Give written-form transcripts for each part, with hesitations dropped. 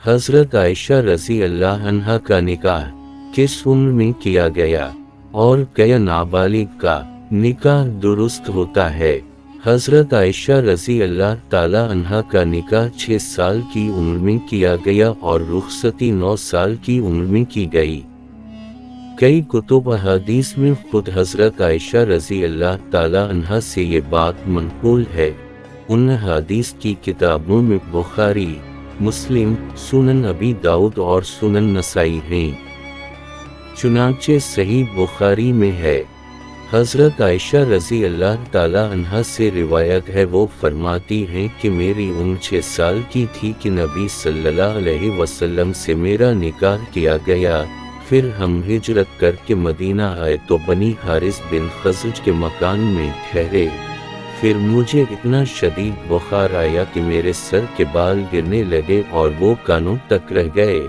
हज़रत आयशा रज़ी अल्लाह अन्हा का निकाह किस उम्र में किया गया और क्या नाबालिग का निकाह दुरुस्त होता है? हज़रत आयशा रज़ी अल्लाह ताला अन्हा का निकाह 6 साल की उम्र में किया गया और रुखसती 9 साल की उम्र में की गई। कई कुतुब हदीस में खुद हज़रत आयशा रज़ी अल्लाह ताला अन्हा से ये बात मनक़ूल है। उन हदीस की किताबों में बुखारी, मुस्लिम, सुनन अबी दाऊद और सुनन नसाई हैं। चुनांचे सही बुखारी में है, हज़रत आयशा रज़ी अल्लाह ताला अन्हा से रिवायत है, वो फरमाती हैं कि मेरी उम्र 6 साल की थी कि नबी सल्लल्लाहु अलैहि वसल्लम से मेरा निकाह किया गया। फिर हम हिजरत करके मदीना आए तो बनी हारिस बिन खज़रज के मकान में ठहरे। फिर मुझे इतना शदीद बुखार आया कि मेरे सर के बाल गिरने लगे और वो कानों तक रह गए।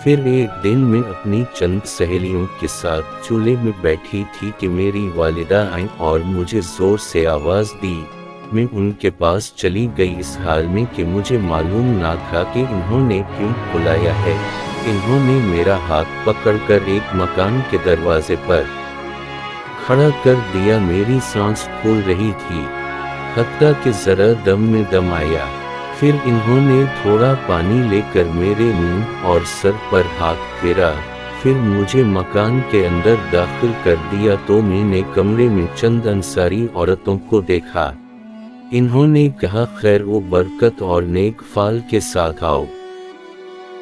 फिर एक दिन मैं अपनी चंद सहेलियों के साथ चूल्हे में बैठी थी कि मेरी वालिदा आईं और मुझे जोर से आवाज़ दी। मैं उनके पास चली गई इस हाल में कि मुझे मालूम ना था कि इन्होंने क्यों बुलाया है। इन्होंने मेरा हाथ पकड़कर एक मकान के दरवाजे पर खड़ा कर दिया। मेरी सांस फूल रही थी, हत्ता कि जरा दम में दम आया। फिर इन्होंने थोड़ा पानी लेकर मेरे मुंह और सर पर हाथ फेरा। फिर मुझे मकान के अंदर दाखिल कर दिया तो मैंने कमरे में चंद अंसारी औरतों को देखा। इन्होंने कहा, खैर वो बरकत और नेक फाल के साथ आओ।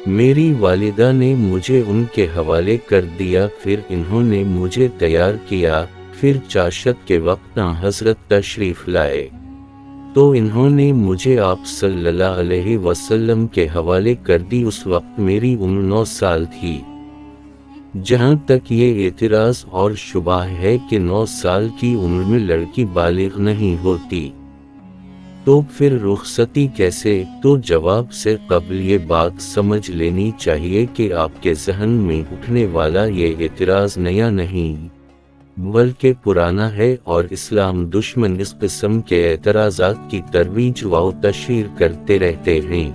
मेरी वालिदा ने मुझे उनके हवाले कर दिया। फिर इन्होंने मुझे तैयार किया। फिर चाशत के वक्त हज़रत तशरीफ़ लाए तो इन्होंने मुझे आप सल्लल्लाहु अलैहि वसल्लम के हवाले कर दी। उस वक्त मेरी उम्र 9 साल थी। जहाँ तक ये एतराज़ और शुबा है कि 9 साल की उम्र में लड़की बालिग नहीं होती तो फिर रुखसती कैसे? तो जवाब से कबल ये बात समझ लेनी चाहिए कि आपके ज़हन में उठने वाला ये एतराज़ नया नहीं बल्कि पुराना है और इस्लाम दुश्मन इस किस्म के एतराज़ात की तरवीज व तशहीर करते रहते हैं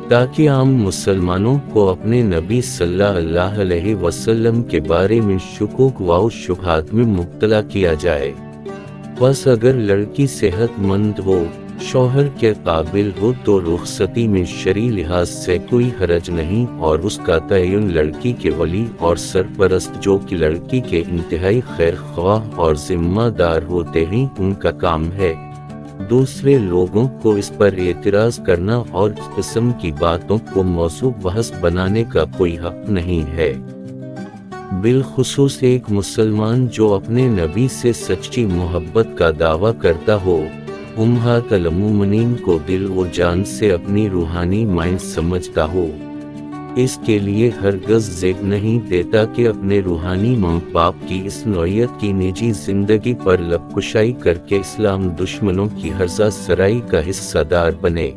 ताकि आम मुसलमानों को अपने नबी सल्लल्लाहु अलैहि वसल्लम के बारे में शुकूक व शुबहात में मुब्तला किया जाए। बस अगर लड़की सेहतमंद हो, शौहर के काबिल हो तो रुखसती में शरई लिहाज से कोई हरज नहीं और उसका तयन लड़की के वली और सरपरस्त जो कि लड़की के इंतहाई खैर ख्वाह और जिम्मेदार होते हैं उनका काम है। दूसरे लोगों को इस पर एतराज़ करना और इस किस्म की बातों को मौजू बहस बनाने का कोई हक नहीं है। बिलखुसूस एक मुसलमान जो अपने नबी से सच्ची मोहब्बत का दावा करता हो, उम्महातुल मोमिनीन को दिल व जान से अपनी रूहानी माइन समझता हो, इसके लिए हरगज़ ज़ेक नहीं देता कि अपने रूहानी माँ बाप की इस नौयत की निजी ज़िंदगी पर लबकुशाई करके इस्लाम दुश्मनों की हर्जा सराई का हिस्सादार बने।